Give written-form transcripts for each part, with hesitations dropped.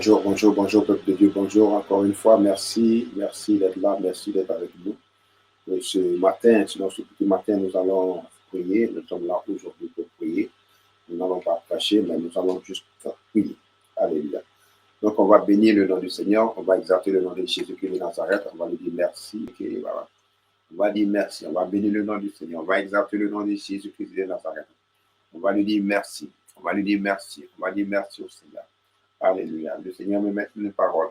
Bonjour, bonjour, bonjour, peuple de Dieu, bonjour encore une fois. Merci, merci d'être là, merci d'être avec nous. Et ce matin, sinon ce petit matin, nous allons prier. Nous sommes là aujourd'hui pour prier. Nous n'allons pas prêcher, mais nous allons juste prier. Alléluia. Donc, on va bénir le nom du Seigneur, on va exalter le nom de Jésus-Christ de Nazareth, on va lui dire merci. On va dire merci, on va bénir le nom du Seigneur, on va exalter le nom de Jésus-Christ de Nazareth. On va lui dire merci, on va lui dire merci, on va dire merci au Seigneur. Alléluia. Le Seigneur me met une parole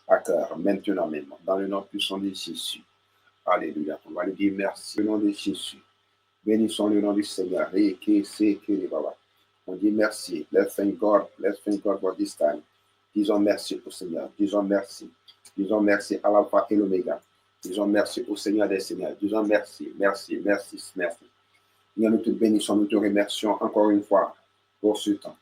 à cœur, maintenant, dans le nom puissant de Jésus. Alléluia. On va lui dire merci au nom de Jésus. Bénissons le nom du Seigneur. On dit merci. Let's thank God. Let's thank God for this time. Disons merci au Seigneur. Disons merci. Disons merci à l'alpha et l'oméga. Disons merci au Seigneur des Seigneurs. Disons merci, merci, merci, merci. Nous te bénissons, nous te remercions encore une fois pour ce temps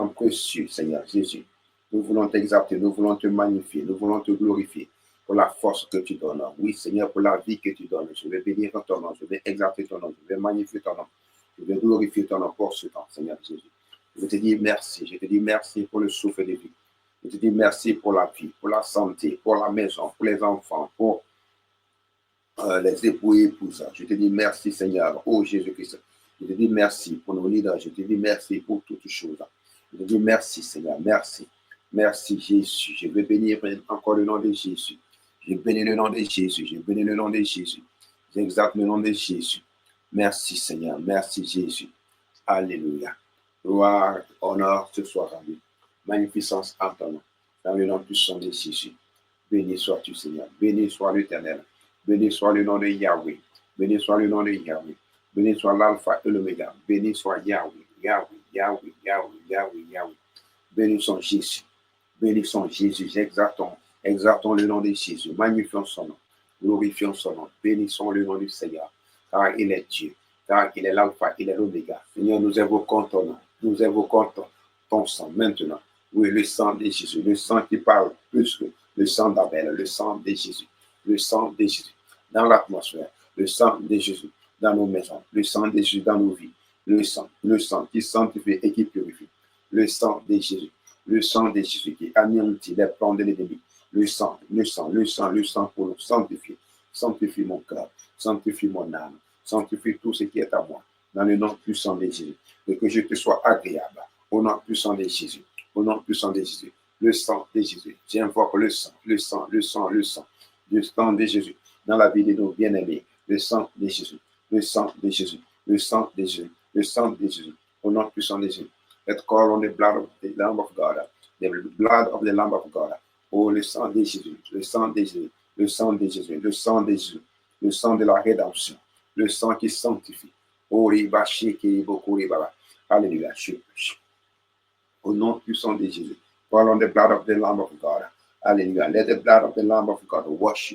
précieux, Seigneur Jésus. Nous voulons t'exalter, nous voulons te magnifier, nous voulons te glorifier pour la force que tu donnes. Oui, Seigneur, pour la vie que tu donnes. Je vais bénir ton nom, je vais exalter ton nom, je vais magnifier ton nom, je vais glorifier ton nom pour ce temps, Seigneur Jésus. Je te dis merci, je te dis merci pour le souffle de vie. Je te dis merci pour la vie, pour la santé, pour la maison, pour les enfants, pour les époux et épouses. Je te dis merci, Seigneur, oh Jésus-Christ. Je te dis merci pour nos leaders. Je te dis merci pour toutes choses. Je te dis merci, Seigneur. Merci. Merci, Jésus. Je veux bénir encore le nom de Jésus. Je bénis le nom de Jésus. Je bénis le nom de Jésus. J'exalte le nom de Jésus. Merci, Seigneur. Merci, Jésus. Alléluia. Gloire, honneur, ce soit rendu. Magnificence en ton nom. Dans le nom puissant de Jésus. Béni sois-tu, Seigneur. Béni soit l'Éternel. Béni soit le nom de Yahweh. Béni soit le nom de Yahweh. Béni soit l'alpha et l'oméga. Béni soit Yahweh. Yahweh, Yahweh, Yahweh, Yahweh, Yahweh. Bénissons Jésus. Bénissons Jésus. Exaltons le nom de Jésus. Magnifions son nom. Glorifions son nom. Bénissons le nom du Seigneur. Car il est Dieu. Car il est l'alpha, il est l'oméga. Seigneur, nous évoquons ton nom. Nous évoquons ton sang maintenant. Oui, le sang de Jésus. Le sang qui parle plus que le sang d'Abel. Le sang de Jésus. Le sang de Jésus dans l'atmosphère, le sang de Jésus dans nos maisons, le sang de Jésus dans nos vies, le sang qui sanctifie et qui purifie, le sang de Jésus qui anéantit les plans de l'ennemi, le sang pour nous sanctifier. Sanctifie mon cœur, sanctifie mon âme, sanctifie tout ce qui est à moi, dans le nom puissant de Jésus, et que je te sois agréable, au nom puissant de Jésus, au nom puissant de Jésus, le sang de Jésus, j'invoque le sang de Jésus dans la vie de nos bien-aimés, le sang de Jésus, le sang de Jésus, le sang de Jésus, le sang de Jésus, au nom puissant de Jésus. Let's call on the blood of the Lamb of God, the blood of the Lamb of God. Oh, le sang de Jésus, le sang de Jésus, le sang de Jésus, le sang de Jésus, le sang de la rédemption, le sang qui sanctifie. Oh, alléluia. Au nom puissant de Jésus, call on the blood of the Lamb of God. Hallelujah. Let the blood of the Lamb of God wash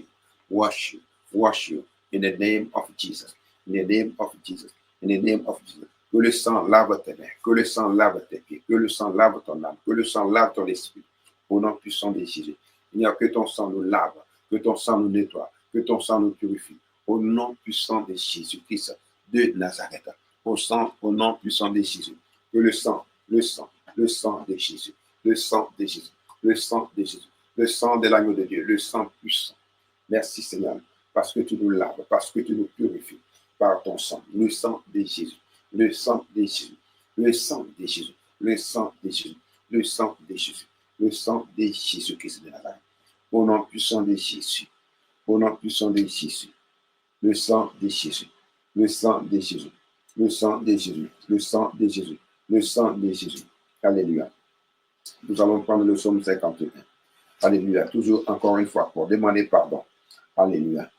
you in the name of Jesus. In the name of Jesus. In the name of Jesus. Que le sang lave tes mains, que le sang lave tes pieds, que le sang lave ton âme, que le sang lave ton esprit. Au nom puissant de Jésus. Il n'y a que ton sang nous lave, que ton sang nous nettoie, que ton sang nous purifie. Au nom puissant de Jésus-Christ de Nazareth. Au nom puissant de Jésus. Que le sang de Jésus, le sang de Jésus, le sang de Jésus, le sang de l'agneau de Dieu, le sang puissant. Merci Seigneur, parce que tu nous laves, parce que tu nous purifies par ton sang, le sang de Jésus, le sang de Jésus, le sang de Jésus, le sang de Jésus, le sang de Jésus, le sang de Jésus-Christ de Nazareth. Au nom puissant de Jésus, au nom puissant de Jésus, le sang de Jésus, le sang de Jésus, le sang de Jésus, le sang de Jésus, le sang de Jésus. Alléluia. Nous allons prendre le psaume 51. Alléluia. Toujours encore une fois pour demander pardon. Alléluia.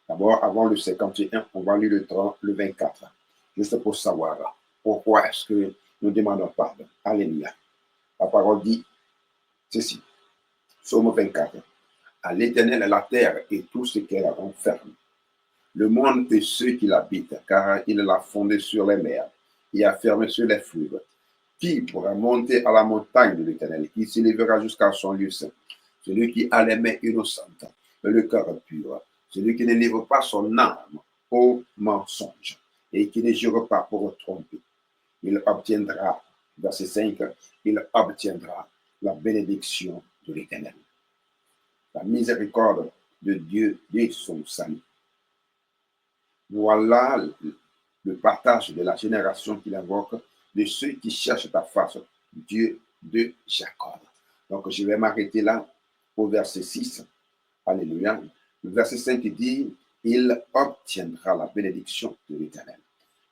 D'abord, avant le 51, on va lire le 24. Juste pour savoir pourquoi est-ce que nous demandons pardon. Alléluia. La parole dit ceci. Psaume 24. À l'Éternel la terre et tout ce qu'elle renferme. Le monde et ceux qui l'habitent, car il l'a fondé sur les mers et a fermé sur les fleuves. Qui pourra monter à la montagne de l'Éternel, qui s'élèvera jusqu'à son lieu saint? Celui qui a les mains innocentes et le cœur pur, celui qui ne livre pas son âme au mensonge et qui ne jure pas pour tromper. Il obtiendra Verset 5, il obtiendra la bénédiction de l'Éternel. La miséricorde de Dieu et son salut. Voilà le partage de la génération qu'il invoque de ceux qui cherchent ta face, Dieu de Jacob. Donc, je vais m'arrêter là au verset 6. Alléluia. Le verset 5 dit, il obtiendra la bénédiction de l'Éternel.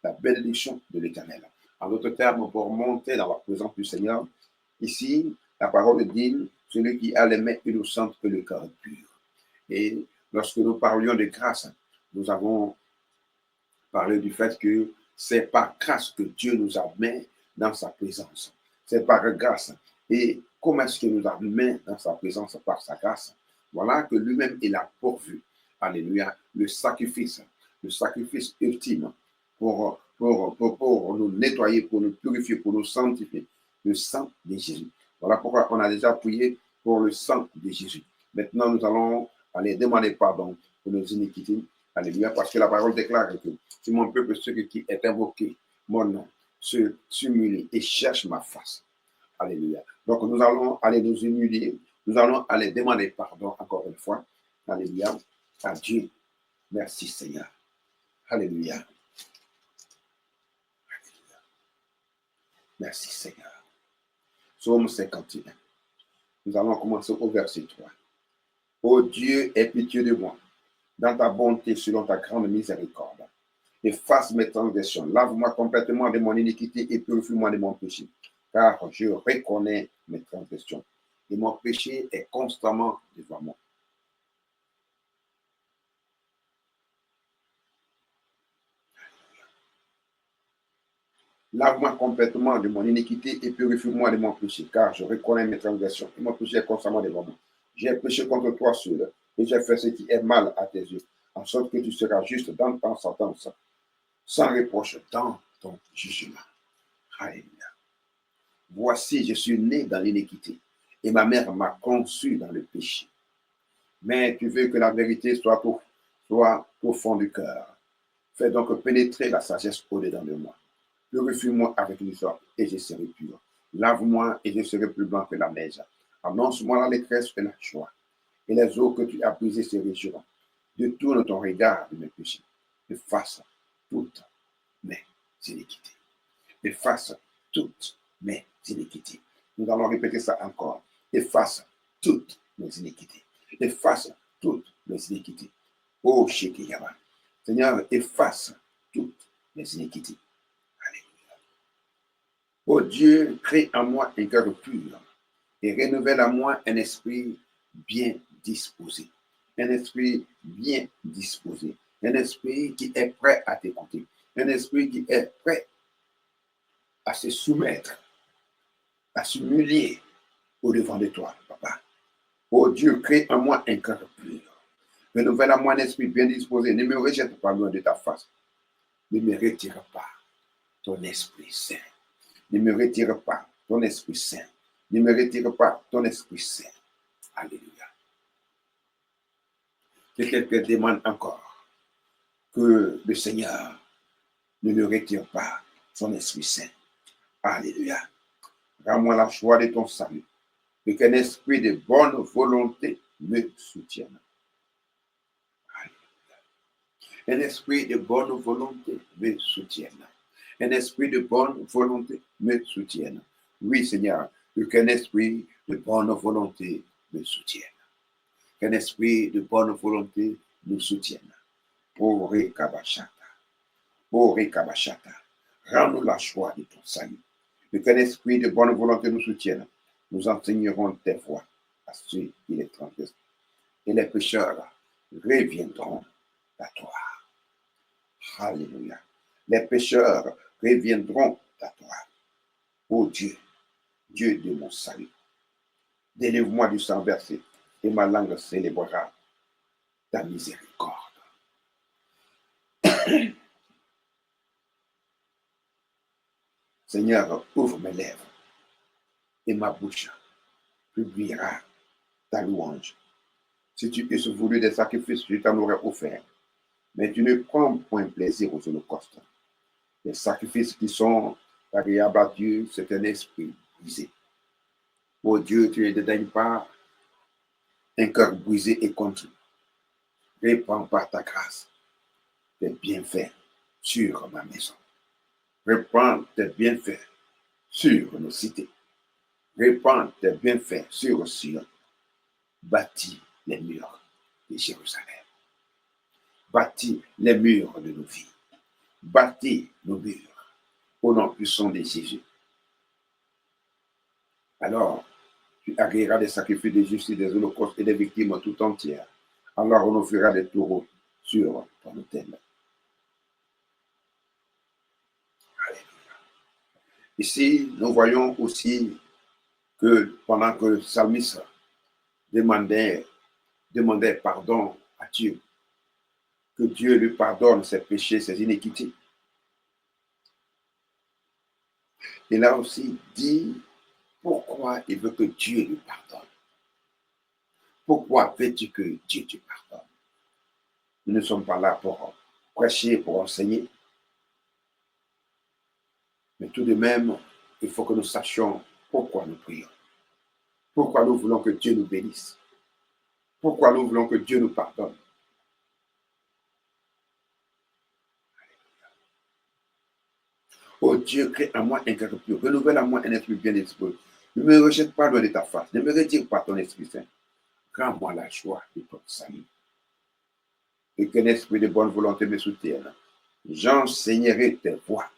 La bénédiction de l'Éternel. En d'autres termes, pour monter dans la présence du Seigneur, ici, la parole dit, celui qui a les mains innocentes et le cœur pur. Et lorsque nous parlions de grâce, nous avons parlé du fait que c'est par grâce que Dieu nous admet dans sa présence. C'est par grâce. Et comment est-ce qu'il nous admet dans sa présence? Par sa grâce. Voilà que lui-même, il a pourvu, alléluia, le sacrifice ultime pour nous nettoyer, pour nous purifier, pour nous sanctifier, le sang de Jésus. Voilà pourquoi on a déjà prié pour le sang de Jésus. Maintenant, nous allons aller demander pardon pour nos iniquités. Alléluia, parce que la parole déclare que si mon peuple, celui qui est invoqué, mon nom, s'humilie et cherche ma face. Alléluia. Donc, nous allons aller nous humilier. Nous allons aller demander pardon encore une fois. Alléluia. À Dieu. Merci Seigneur. Alléluia. Alléluia. Merci Seigneur. Psaume 51. Nous allons commencer au verset 3. Ô Dieu, aie pitié de moi, dans ta bonté, selon ta grande miséricorde. Efface mes transgressions. Lave-moi complètement de mon iniquité et purifie-moi de mon péché. Car je reconnais mes transgressions. Et mon péché est constamment devant moi. Lave-moi complètement de mon iniquité et purifie-moi de mon péché, car je reconnais mes transgressions et mon péché est constamment devant moi. J'ai péché contre toi seul et j'ai fait ce qui est mal à tes yeux, en sorte que tu seras juste dans ta sentence, sans reproche dans ton jugement. Alléluia. Voici, je suis né dans l'iniquité et ma mère m'a conçu dans le péché. Mais tu veux que la vérité soit au fond du cœur. Fais donc pénétrer la sagesse au-dedans de moi. Purifie-moi avec l'histoire et je serai pur. Lave-moi et je serai plus blanc que la neige. Annonce-moi l'allégresse et la joie. Et les eaux que tu as brisées se réjouiront. Détourne ton regard de mes péchés. Efface toutes mes iniquités. Efface toutes mes iniquités. Nous allons répéter ça encore. Efface toutes mes iniquités. Efface toutes mes iniquités. Oh, Shekiyama. Seigneur, efface toutes mes iniquités. Ô Dieu, crée en moi un cœur pur et renouvelle en moi un esprit bien disposé. Un esprit bien disposé. Un esprit qui est prêt à t'écouter. Un esprit qui est prêt à se soumettre, à s'humilier au-devant de toi, papa. Ô Dieu, crée en moi un cœur pur. Renouvelle en moi un esprit bien disposé. Ne me rejette pas loin de ta face. Ne me retire pas ton esprit saint. Ne me retire pas ton Esprit Saint. Ne me retire pas ton Esprit Saint. Alléluia. Que quelqu'un demande encore que le Seigneur ne me retire pas son Esprit Saint. Alléluia. Rends-moi la joie de ton salut. Et qu'un esprit de bonne volonté me soutienne. Alléluia. Un esprit de bonne volonté me soutienne. Un esprit de bonne volonté me soutienne. Oui, Seigneur, qu'un esprit de bonne volonté me soutienne. Qu'un esprit de bonne volonté nous soutienne. Oh, Rekabashata. Oh, Rekabashata. Rends-nous la joie de ton salut. Qu'un esprit de bonne volonté nous soutienne. Nous enseignerons tes voies à ceux qui les transgressent. Et les pécheurs reviendront à toi. Alléluia. Les pécheurs reviendront à toi. Ô Dieu, Dieu de mon salut. Délivre-moi du sang versé et ma langue célébrera ta miséricorde. Seigneur, ouvre mes lèvres et ma bouche publiera ta louange. Si tu eusses voulu des sacrifices, je t'en aurais offert. Mais tu ne prends point plaisir aux holocaustes. Les sacrifices qui sont Agréable à Dieu, c'est un esprit brisé. Ô Dieu, tu ne dédaignes pas un cœur brisé et contrit. Répands par ta grâce tes bienfaits sur ma maison. Répands tes bienfaits sur nos cités. Répands tes bienfaits sur Sion. Bâtis les murs de Jérusalem. Bâtis les murs de nos vies. Bâtis nos murs au nom puissant de Jésus. Alors, tu agréeras des sacrifices de justice, des holocaustes et des victimes tout entières. Alors, on offrira des taureaux sur ton autel. Ici, nous voyons aussi que pendant que le psalmiste demandait pardon à Dieu, que Dieu lui pardonne ses péchés, ses iniquités, il a aussi dit pourquoi il veut que Dieu lui pardonne. Pourquoi veux-tu que Dieu te pardonne? Nous ne sommes pas là pour prêcher, pour enseigner, mais tout de même, il faut que nous sachions pourquoi nous prions. Pourquoi nous voulons que Dieu nous bénisse. Pourquoi nous voulons que Dieu nous pardonne. Oh Dieu, crée en moi un cœur pur, renouvelle en moi un esprit bien disposé. Ne me rejette pas loin de ta face, ne me retire pas ton Esprit Saint. Rends-moi la joie de ton salut. Et qu'un esprit de bonne volonté me soutienne. J'enseignerai tes voies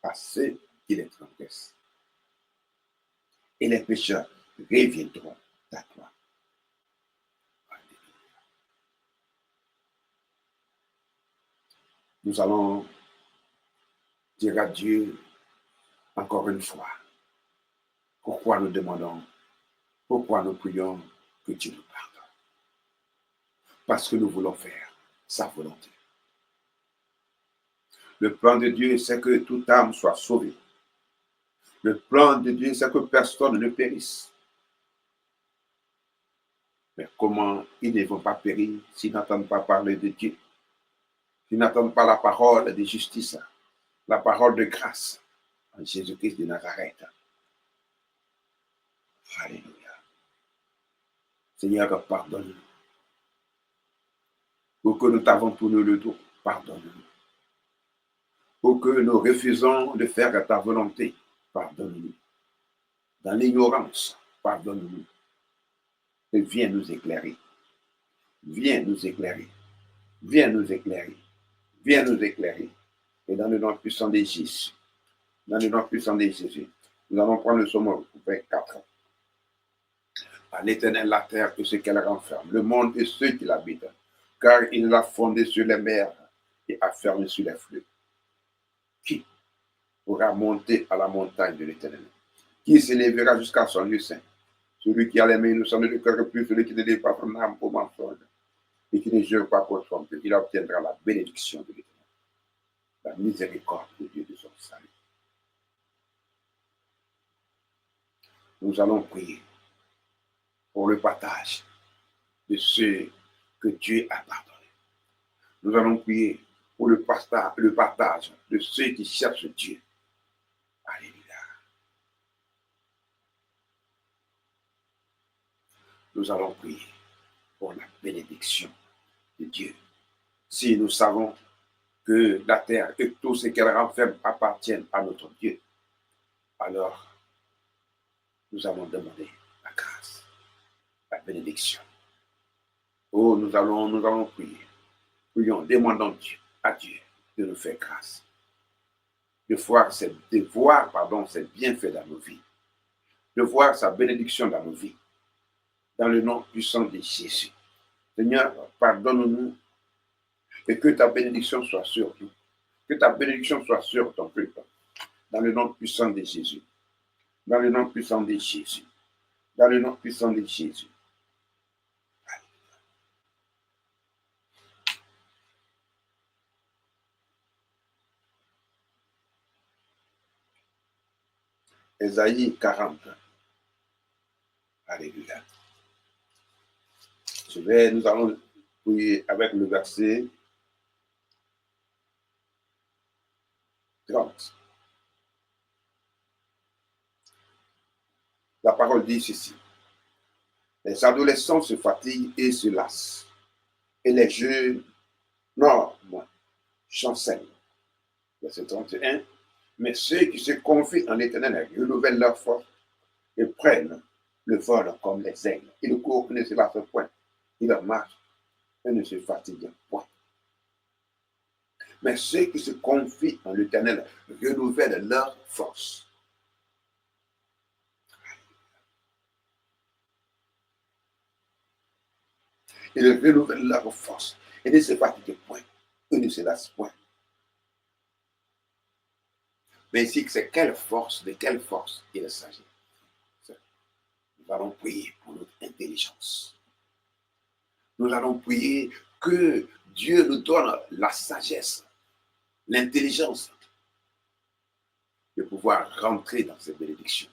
à ceux qui les transgressent. Et les pécheurs reviendront à toi. Nous allons dire à Dieu encore une fois pourquoi nous demandons, pourquoi nous prions que Dieu nous pardonne. Parce que nous voulons faire sa volonté. Le plan de Dieu, c'est que toute âme soit sauvée. Le plan de Dieu, c'est que personne ne périsse. Mais comment ils ne vont pas périr s'ils n'entendent pas parler de Dieu, s'ils n'entendent pas la parole de justice, la parole de grâce en Jésus-Christ de Nazareth. Alléluia. Seigneur, pardonne-nous. Pour que nous t'avons tourné le dos, pardonne-nous. Pour que nous refusons de faire ta volonté, pardonne-nous. Dans l'ignorance, pardonne-nous. Et viens nous éclairer. Viens nous éclairer. Viens nous éclairer. Viens nous éclairer. Et dans le nom puissant de Jésus, dans le nom puissant de Jésus, nous allons prendre le psaume 24. À l'Éternel la terre et ce qu'elle renferme, le monde et ceux qui l'habitent, car il l'a fondé sur les mers et a fermé sur les fleuves. Qui pourra monter à la montagne de l'Éternel? Qui s'élèvera jusqu'à son lieu saint? Celui qui a les mains innocentes de cœur plus, celui qui ne dit pas son âme au mensonge et qui ne jure pas pour son Dieu, il obtiendra la bénédiction de l'Éternel, la miséricorde de Dieu de son salut. Nous allons prier pour le partage de ceux que Dieu a pardonnés. Nous allons prier pour le partage de ceux qui cherchent Dieu. Alléluia. Nous allons prier pour la bénédiction de Dieu. Si nous savons que la terre et tout ce qu'elle renferme appartiennent à notre Dieu, alors nous allons demander la grâce, la bénédiction. Oh, nous allons prier. Prions, demandons à Dieu de nous faire grâce, de voir ses bienfaits dans nos vies, de voir sa bénédiction dans nos vies, dans le nom puissant de Jésus. Seigneur, pardonne-nous et que ta bénédiction soit sur nous, que ta bénédiction soit sur ton peuple, dans le nom puissant de Jésus, dans le nom puissant de Jésus, dans le nom puissant de Jésus. Ésaïe 40. Alléluia. Nous allons prier avec le verset 30. La parole dit ceci. Les adolescents se fatiguent et se lassent. Et les jeunes, non, chancellent. Verset 31. Mais ceux qui se confient en l'Éternel renouvellent leur force et prennent le vol comme les aigles. Ils courent et ne se lassent point. Ils marchent et ne se fatiguent point. Mais ceux qui se confient en l'Éternel renouvellent leur force. Ils renouvellent leur force et ne se fatiguent point. Ils ne se lassent point. Mais ici, c'est quelle force, de quelle force il s'agit. Nous allons prier pour notre intelligence. Nous allons prier que Dieu nous donne la sagesse, l'intelligence de pouvoir rentrer dans cette bénédiction.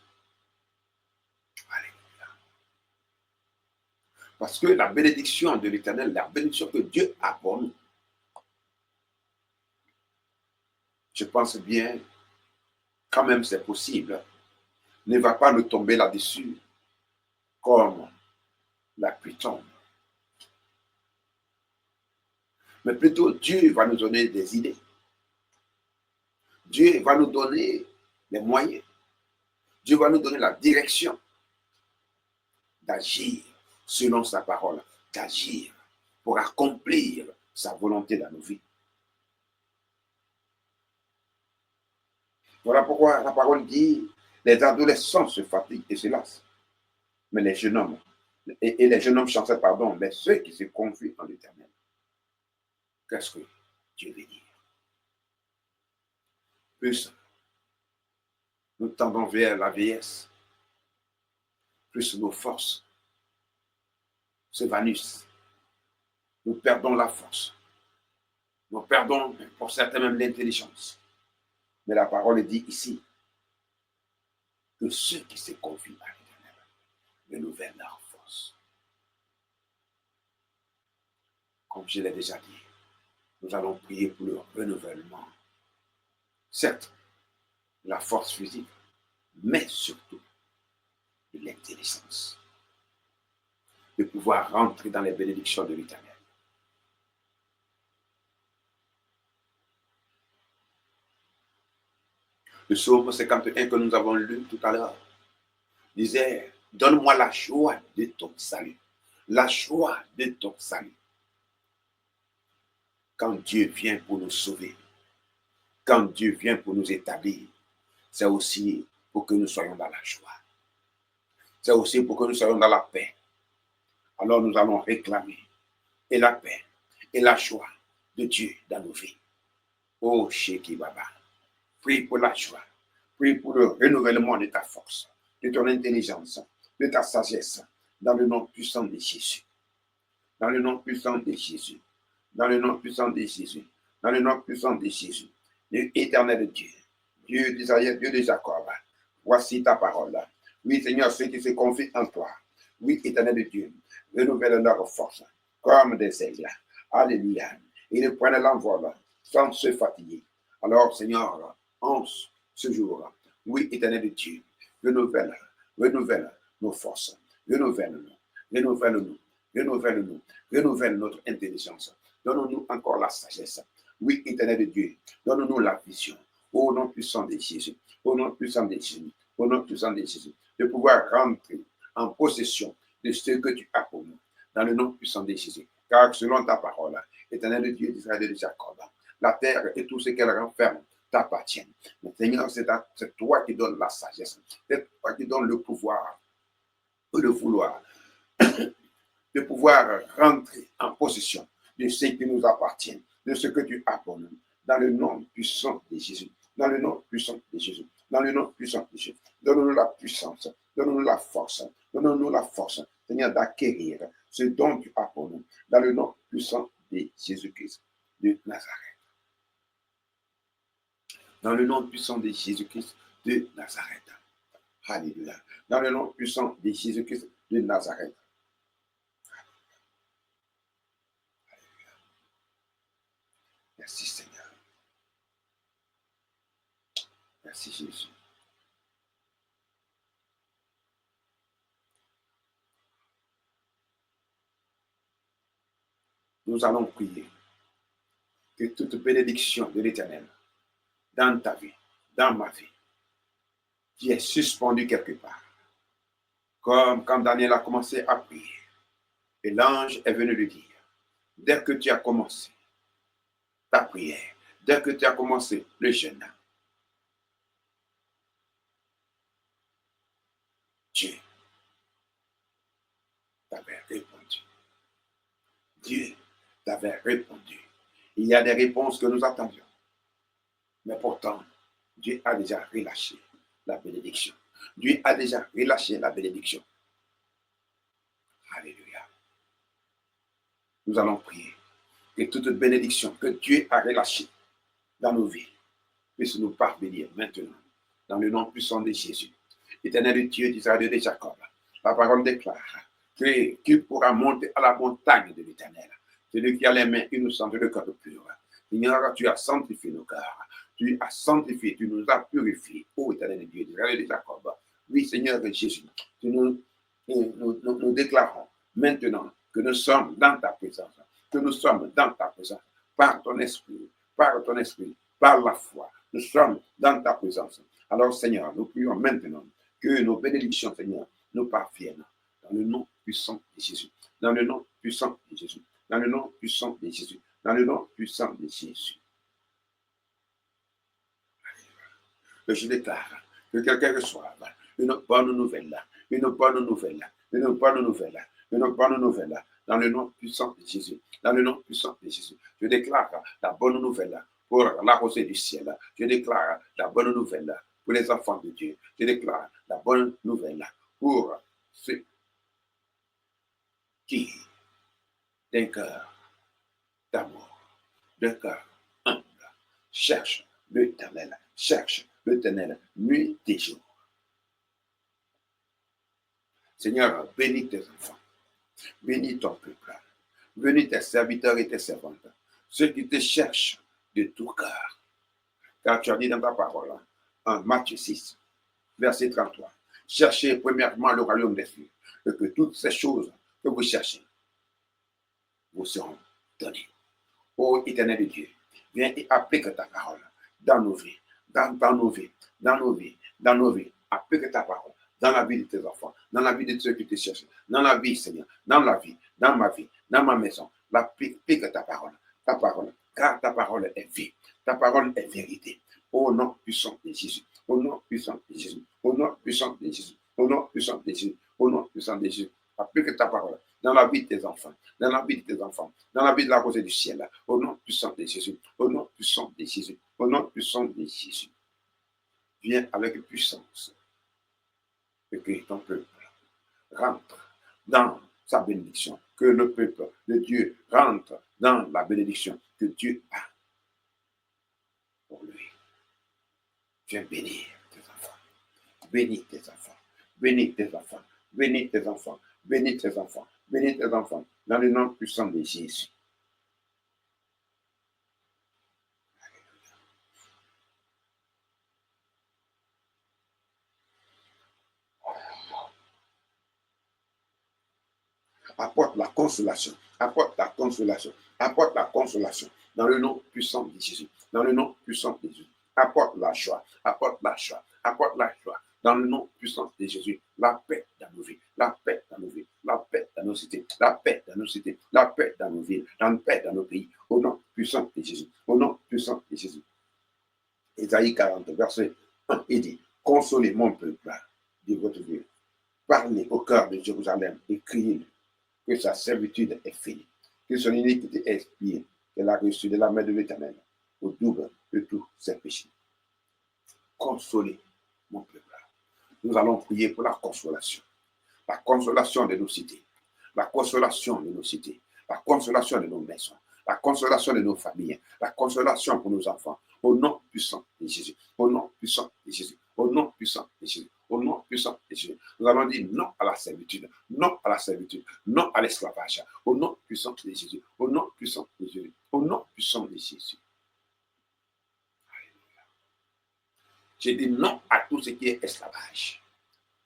Alléluia. Parce que la bénédiction de l'Éternel, la bénédiction que Dieu a pour nous, je pense bien, quand même c'est possible, ne va pas nous tomber là-dessus comme la pluie tombe. Mais plutôt, Dieu va nous donner des idées. Dieu va nous donner les moyens. Dieu va nous donner la direction d'agir selon sa parole, d'agir pour accomplir sa volonté dans nos vies. Voilà pourquoi la parole dit, les adolescents se fatiguent et se lassent. Mais les jeunes hommes, et les jeunes hommes chantent, pardon, mais ceux qui se confient en l'Éternel. Qu'est-ce que Dieu veut dire? Plus nous tendons vers la vieillesse, plus nos forces se vanissent. Nous perdons la force. Nous perdons, pour certains, même l'intelligence. Mais la parole dit ici que ceux qui se confient à l'Éternel renouvellent leur force. Comme je l'ai déjà dit, nous allons prier pour le renouvellement. Certes, la force physique, mais surtout l'intelligence. De pouvoir rentrer dans les bénédictions de l'Éternel. Le psaume 51 que nous avons lu tout à l'heure disait, donne-moi la joie de ton salut. La joie de ton salut. Quand Dieu vient pour nous sauver, quand Dieu vient pour nous établir, c'est aussi pour que nous soyons dans la joie. C'est aussi pour que nous soyons dans la paix. Alors nous allons réclamer et la paix et la joie de Dieu dans nos vies. Oh, Sheki Baba, prie pour la joie. Prie pour le renouvellement de ta force, de ton intelligence, de ta sagesse, dans le nom puissant de Jésus. Dans le nom puissant de Jésus. Dans le nom puissant de Jésus. Dans le nom puissant de Jésus. L'éternel Dieu, Dieu d'Israël, Dieu de Jacob, voici ta parole. Oui, Seigneur, ceux qui se confient en toi. Oui, éternel Dieu, renouvelle leur force comme des aigles. Alléluia. Ils prennent l'envol sans se fatiguer. Alors, Seigneur, en ce jour, oui, éternel Dieu, renouvelle nos forces. Renouvelle-nous, renouvelle-nous, renouvelle-nous, renouvelle notre intelligence. Donne-nous encore la sagesse. Oui, éternel Dieu, donne-nous la vision. Au nom puissant de Jésus, au nom puissant de Jésus, au nom puissant de Jésus, de pouvoir rentrer en possession de ce que tu as pour nous, dans le nom puissant de Jésus. Car selon ta parole, éternel Dieu d'Israël et de Jacob, la terre et tout ce qu'elle renferme t'appartiennent. Mais Seigneur, c'est toi qui donnes la sagesse, c'est toi qui donnes le pouvoir, le vouloir, de pouvoir rentrer en possession de ce qui nous appartient, de ce que tu as pour nous, dans le nom puissant de Jésus, dans le nom puissant de Jésus, dans le nom puissant de Jésus. Donne-nous la puissance, donne-nous la force, Seigneur, d'acquérir ce dont tu as pour nous, dans le nom puissant de Jésus-Christ de Nazareth. Dans le nom puissant de Jésus-Christ de Nazareth. Alléluia. Dans le nom puissant de Jésus-Christ de Nazareth. Merci Seigneur. Merci Jésus. nous allons prier que toute bénédiction de l'Éternel dans ta vie, dans ma vie, qui est suspendue quelque part, comme quand Daniel a commencé à prier, et l'ange est venu lui dire, dès que tu as commencé ta prière, dès que tu as commencé le jeûne, Dieu t'avait répondu. Dieu t'avait répondu. Il y a des réponses que nous attendions. Mais pourtant, Dieu a déjà relâché la bénédiction. Dieu a déjà relâché la bénédiction. Alléluia. Nous allons prier que toute bénédiction que Dieu a relâchée dans nos vies puisse nous parvenir maintenant, dans le nom puissant de Jésus. Éternel Dieu d'Israël et de Jacob, la parole déclare qu'il pourra monter à la montagne de l'Éternel. Celui qui a les mains innocentes et le cœur pur. Seigneur, tu as sanctifié nos cœurs. Tu as sanctifié, tu nous as purifiés. Ô Éternel Dieu d'Israël et de Jacob. Oui, Seigneur Jésus, nous déclarons maintenant que nous sommes dans ta présence. Que nous sommes dans ta présence. Par ton esprit, par la foi. Nous sommes dans ta présence. Alors, Seigneur, nous prions maintenant que nos bénédictions, Seigneur, nous parviennent dans le nom puissant de Jésus. Dans le nom puissant de Jésus. Dans le nom puissant de Jésus. Dans le nom puissant de Jésus. Que je déclare que quelqu'un reçoive une bonne nouvelle, une bonne nouvelle, une bonne nouvelle, une bonne nouvelle, dans le nom puissant de Jésus. Dans le nom puissant de Jésus. Je déclare la bonne nouvelle pour la rosée du ciel. Je déclare la bonne nouvelle pour les enfants de Dieu. Je déclare la bonne nouvelle pour ceux qui, d'un cœur d'amour, d'un cœur humble, cherchent l'Éternel, nuit et jour. Seigneur, bénis tes enfants, bénis ton peuple, bénis tes serviteurs et tes servantes, ceux qui te cherchent de tout cœur. Car tu as dit dans ta parole, en Matthieu 6, verset 33, cherchez premièrement le royaume des cieux, et que toutes ces choses que vous cherchez vous seront données. Ô Éternel Dieu, viens et applique ta parole dans nos vies, dans nos vies, dans nos vies, dans nos vies. Applique ta parole dans la vie de tes enfants, dans la vie de ceux qui te cherchent, dans la vie, Seigneur, dans la vie, dans ma vie, dans ma maison. Applique ta parole, car ta parole est vie, ta parole est vérité. Au nom puissant de Jésus, au nom puissant de Jésus, au nom puissant de Jésus, au nom puissant de Jésus, au nom puissant de Jésus. Applique ta parole dans la vie de tes enfants, dans la vie de tes enfants, dans la vie de la rosée du ciel, au nom puissant de Jésus, au nom puissant de Jésus, au nom puissant de Jésus. Viens avec puissance et que ton peuple rentre dans sa bénédiction, que le peuple de Dieu rentre dans la bénédiction que Dieu a pour lui. Viens bénir tes enfants, bénis tes enfants, bénis tes enfants, bénis tes enfants, bénis tes enfants, bénis tes enfants, dans le nom puissant de Jésus. Apporte la consolation, apporte la consolation, apporte la consolation, dans le nom puissant de Jésus, dans le nom puissant de Jésus. Apporte la joie, apporte la joie, apporte la joie, dans le nom puissant de Jésus. La paix dans nos vies, la paix dans nos vies, la paix dans nos cités, la paix dans nos cités, la paix dans nos villes, la paix dans nos pays, au nom puissant de Jésus, au nom puissant de Jésus. Ésaïe 40, verset 1, il dit, consolez mon peuple, dit votre Dieu. Parlez au cœur de Jérusalem et criez que sa servitude est finie, que son iniquité est expiée, qu'elle a reçu de la main de l'Éternel au double de tous ses péchés. Consolez mon peuple. Nous allons prier pour la consolation de nos cités, la consolation de nos cités, la consolation de nos maisons, la consolation de nos familles, la consolation pour nos enfants, au nom puissant de Jésus, au nom puissant de Jésus, au nom puissant de Jésus, au nom puissant de Jésus. Nous allons dire non à la servitude, non à la servitude, non à l'esclavage, au nom puissant de Jésus, au nom puissant de Jésus, au nom puissant de Jésus. Alléluia. J'ai dit non à tout ce qui est esclavage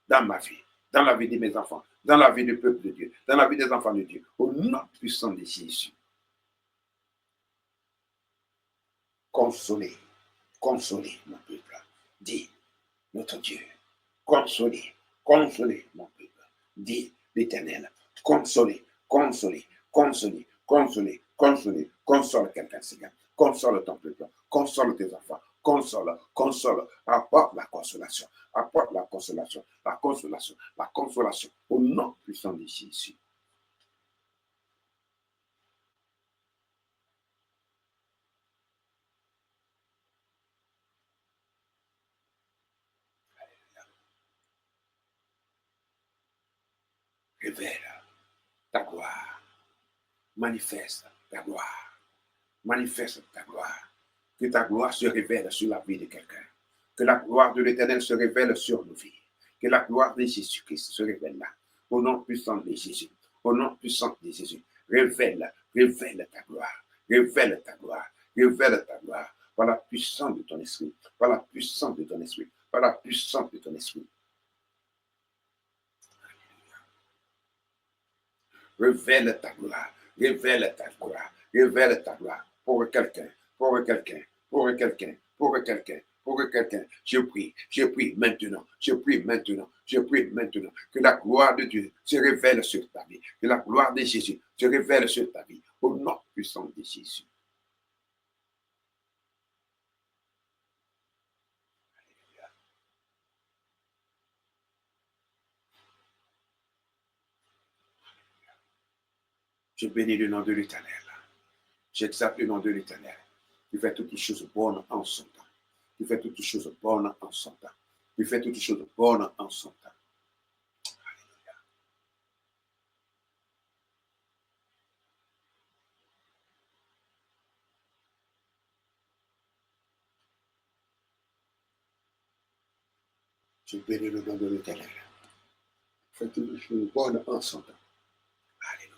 dans ma vie, dans la vie de mes enfants, dans la vie du peuple de Dieu, dans la vie des enfants de Dieu, au nom puissant de Jésus. consolez, consolez mon peuple. Dis, notre Dieu, consolez, consolez mon peuple. Dis, l'Éternel, consolez, consolez, consolez, consolez, consolez, console quelqu'un, Seigneur. Console ton peuple, console tes enfants, console, console, apporte la consolation, apporte la consolation, la consolation, la consolation, au nom puissant de Jésus. Révèle ta gloire, manifeste ta gloire, manifeste ta gloire, que ta gloire se révèle sur la vie de quelqu'un, que la gloire de l'Éternel se révèle sur nos vies, que la gloire de Jésus-Christ se révèle là, au nom puissant de Jésus, au nom puissant de Jésus, révèle, révèle ta gloire, révèle ta gloire, révèle ta gloire, par la puissance de ton esprit, par la puissance de ton esprit, par la puissance de ton esprit. Révèle ta gloire, révèle ta gloire, révèle ta gloire pour quelqu'un, pour quelqu'un, pour quelqu'un, pour quelqu'un, pour quelqu'un. Je prie maintenant, je prie maintenant, je prie maintenant que la gloire de Dieu se révèle sur ta vie, que la gloire de Jésus se révèle sur ta vie, au nom puissant de Jésus. Je bénis le nom de l'Éternel. J'exalte le nom de l'Éternel. Tu fais toutes choses bonnes en son temps. Tu fais toutes choses bonnes en son temps. Tu fais toutes choses bonnes en son temps. Je bénis le nom de l'Éternel. Fais toutes choses bonnes en son temps. Alléluia.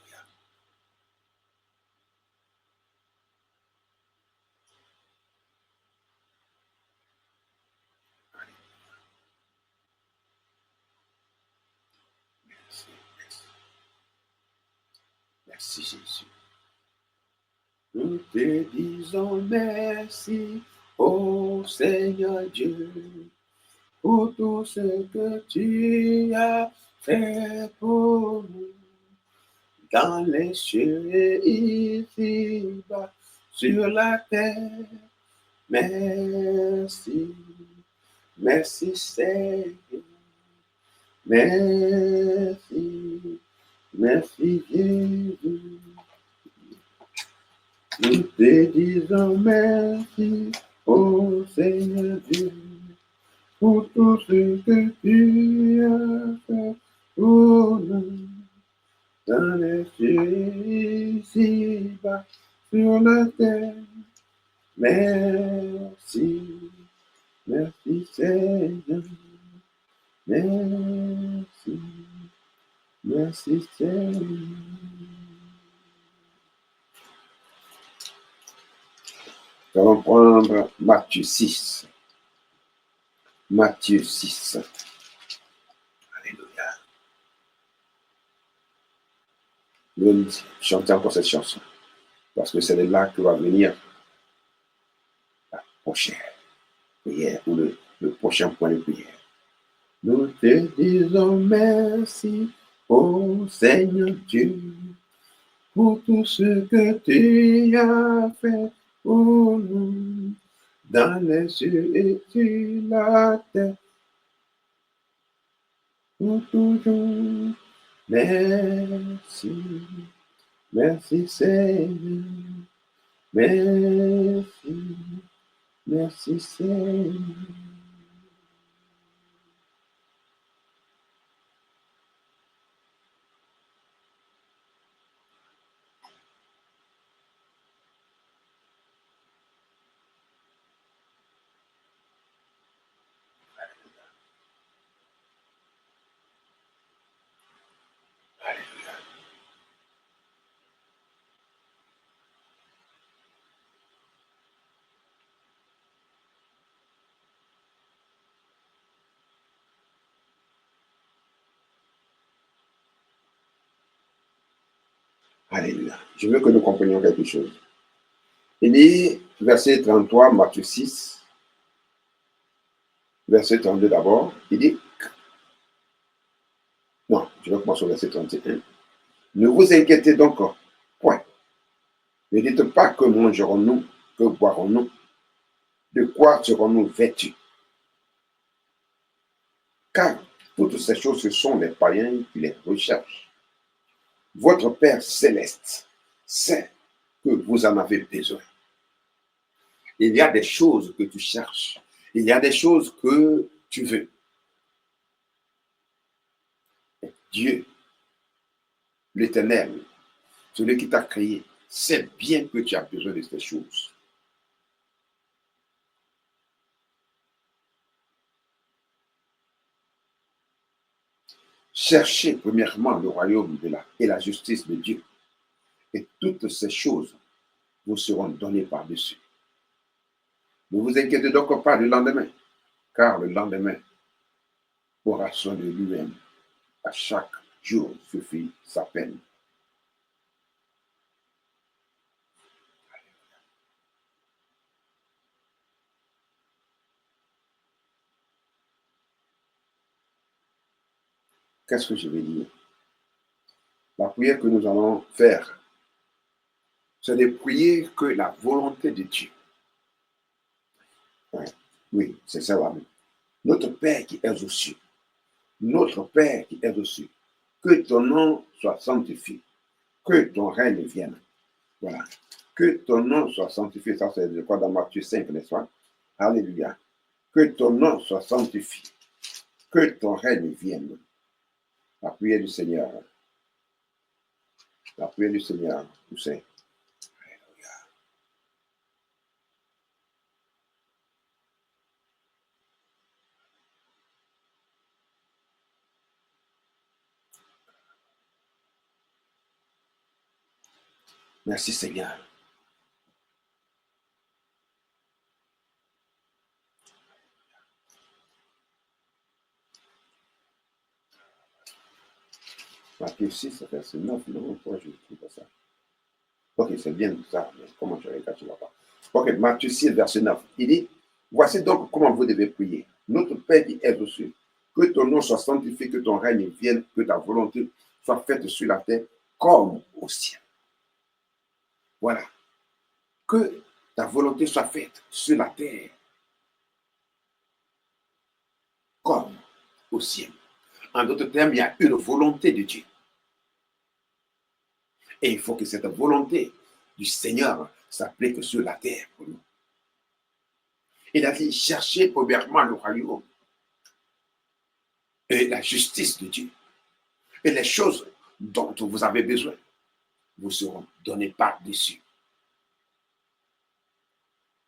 Merci, merci. Merci Jésus. Nous te disons merci, ô Seigneur Dieu, pour tout ce que tu as fait pour nous, dans les cieux et ici-bas, sur la terre. Merci, merci Seigneur, merci, merci Jésus. Nous te disons merci, ô Seigneur Dieu, pour tout ce que tu as fait pour nous, dans les cieux ici-bas, sur la terre. Merci, merci Seigneur, merci, merci Seigneur. Nous allons prendre Matthieu 6. Matthieu 6. Alléluia. Nous chantons encore cette chanson, parce que c'est de là que va venir la prochaine prière, ou le prochain point de prière. Nous te disons merci, ô Seigneur Dieu, pour tout ce que tu as fait pour nous, dans les cieux et sur la terre, pour toujours. Merci, merci Seigneur, merci, merci Seigneur. Alléluia. Je veux que nous comprenions quelque chose. Il dit, verset 33, Matthieu 6, verset 32 d'abord, il dit, non, je vais commencer au verset 31. Ne vous inquiétez donc point. Ne dites pas que mangerons-nous, que boirons-nous, de quoi serons-nous vêtus. Car toutes ces choses, ce sont les païens qui les recherchent. Votre Père céleste sait que vous en avez besoin. Il y a des choses que tu cherches. Il y a des choses que tu veux. Dieu, l'Éternel, celui qui t'a créé, sait bien que tu as besoin de ces choses. Cherchez premièrement le royaume et la justice de Dieu. Et toutes ces choses vous seront données par-dessus. Ne vous inquiétez donc pas du lendemain, car le lendemain aura soin de lui-même. À chaque jour suffit sa peine. Qu'est-ce que je vais dire? La prière que nous allons faire, c'est de prier que la volonté de Dieu. Ouais, oui, c'est ça la même. Notre Père qui est aux cieux, notre Père qui est aux cieux, que ton nom soit sanctifié, que ton règne vienne. Voilà. Que ton nom soit sanctifié. Ça, c'est de quoi dans Matthieu 5, n'est-ce pas? Alléluia. Que ton nom soit sanctifié. Que ton règne vienne. La prière du Seigneur. La prière du Seigneur. Vous savez. Alléluia. Merci Seigneur. Matthieu 6, verset 9. Non, pourquoi je ne trouve pas ça? Ok, c'est bien ça, mais comment je regarde, je ne vois pas. Ok, Matthieu 6, verset 9. Il dit, voici donc comment vous devez prier. Notre Père qui est aux cieux, que ton nom soit sanctifié, que ton règne vienne, que ta volonté soit faite sur la terre comme au ciel. Voilà. Que ta volonté soit faite sur la terre comme au ciel. En d'autres termes, il y a une volonté de Dieu. Et il faut que cette volonté du Seigneur s'applique sur la terre pour nous. Il a dit, cherchez premièrement le royaume et la justice de Dieu. Et les choses dont vous avez besoin vous seront données par-dessus.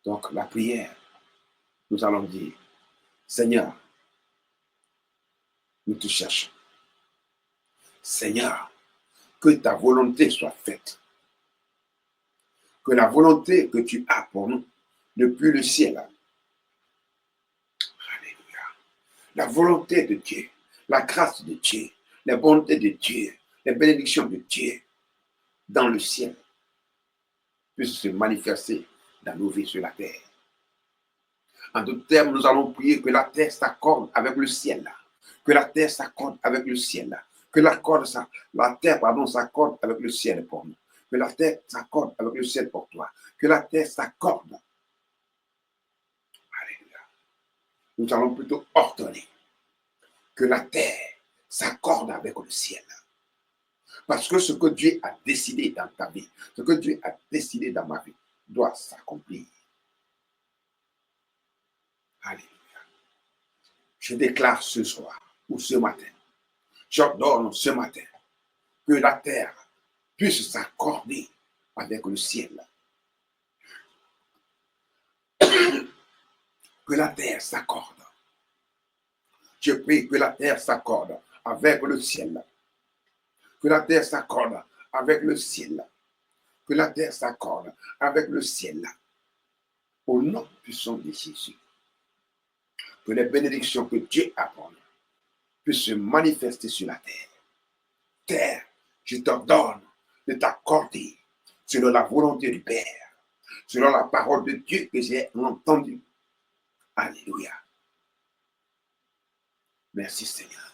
Donc, la prière, nous allons dire, Seigneur, nous te cherchons. Seigneur, que ta volonté soit faite. Que la volonté que tu as pour nous, depuis le ciel, alléluia, la volonté de Dieu, la grâce de Dieu, la bonté de Dieu, les bénédictions de Dieu dans le ciel puissent se manifester dans nos vies sur la terre. En d'autres termes, nous allons prier que la terre s'accorde avec le ciel. Que la terre s'accorde avec le ciel. Que la terre s'accorde avec le ciel pour nous. Que la terre s'accorde avec le ciel pour toi. Que la terre s'accorde. Alléluia. Nous allons plutôt ordonner que la terre s'accorde avec le ciel. Parce que ce que Dieu a décidé dans ta vie, ce que Dieu a décidé dans ma vie, doit s'accomplir. Alléluia. Je déclare ce soir ou ce matin, j'ordonne ce matin que la terre puisse s'accorder avec le ciel. Que la terre s'accorde. Je prie que la terre s'accorde avec le ciel. Que la terre s'accorde avec le ciel. Que la terre s'accorde avec le ciel. Au nom puissant de Jésus. Que les bénédictions que Dieu a pour nous puissent se manifester sur la terre. Terre, je t'ordonne de t'accorder selon la volonté du Père. selon la parole de Dieu que j'ai entendue. Alléluia. Merci Seigneur.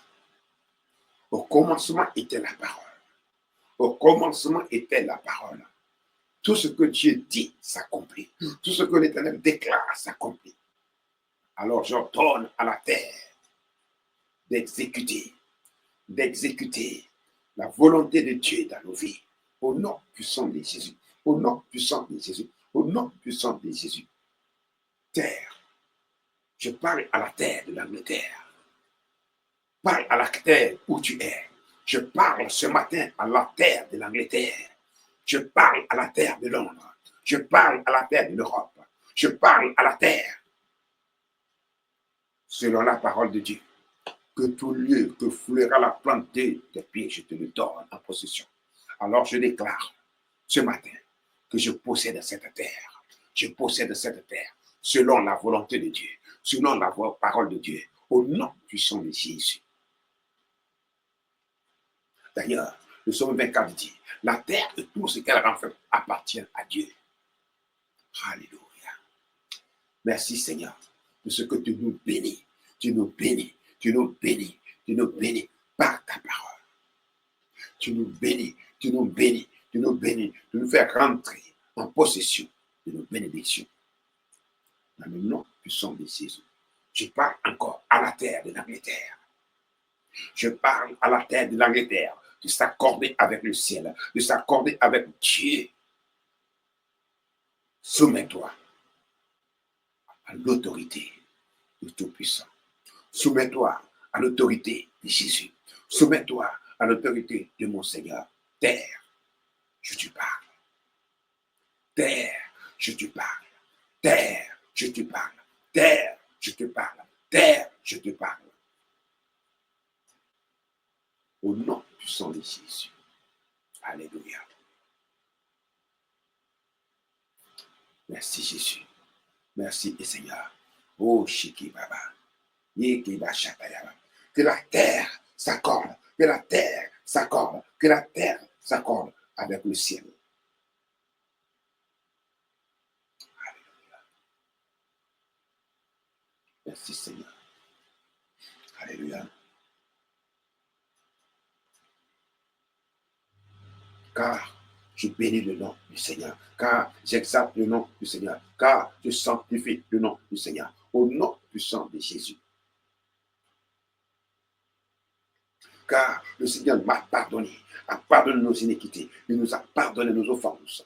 Au commencement était la parole. Au commencement était la parole. Tout ce que Dieu dit s'accomplit. Tout ce que l'Éternel déclare s'accomplit. Alors j'ordonne à la terre d'exécuter la volonté de Dieu dans nos vies. Au nom puissant de Jésus. Au nom puissant de Jésus. Au nom puissant de Jésus. Terre. Je parle à la terre de l'Angleterre. Parle à la terre où tu es. Je parle ce matin à la terre de l'Angleterre. Je parle à la terre de Londres. Je parle à la terre de l'Europe. Je parle à la terre. Selon la parole de Dieu. Que tout lieu que foulera la plante de tes pieds, je te le donne en possession. Alors je déclare ce matin que je possède cette terre. Je possède cette terre selon la volonté de Dieu, selon la parole de Dieu, au nom puissant de Jésus. D'ailleurs, le psaume 24 dit, la terre et tout ce qu'elle renferme appartient à Dieu. Alléluia. Merci Seigneur de ce que tu nous bénis. Tu nous bénis. Tu nous bénis. Tu nous bénis par ta parole. Tu nous bénis. Tu nous bénis. Tu nous bénis. Tu nous fais rentrer en possession de nos bénédictions. Dans le nom puissant de Jésus. Je parle encore à la terre de l'Angleterre. Je parle à la terre de l'Angleterre de s'accorder avec le ciel, de s'accorder avec Dieu. Soumets-toi à l'autorité du Tout-Puissant. Soumets-toi à l'autorité de Jésus. Soumets-toi à l'autorité de mon Seigneur. Terre, je te parle. Terre, je te parle. Terre, je te parle. Terre, je te parle. Terre, je te parle. Au nom puissant de Jésus. Alléluia. Merci Jésus. Merci Seigneur. Oh Shiki Baba. Que la terre s'accorde. Que la terre s'accorde. Que la terre s'accorde avec le ciel. Alléluia. Merci Seigneur. Alléluia. Car je bénis le nom du Seigneur, car j'exalte le nom du Seigneur, car je sanctifie le nom du Seigneur, au nom puissant de Jésus. Car le Seigneur m'a pardonné, a pardonné nos iniquités, il nous a pardonné nos offenses.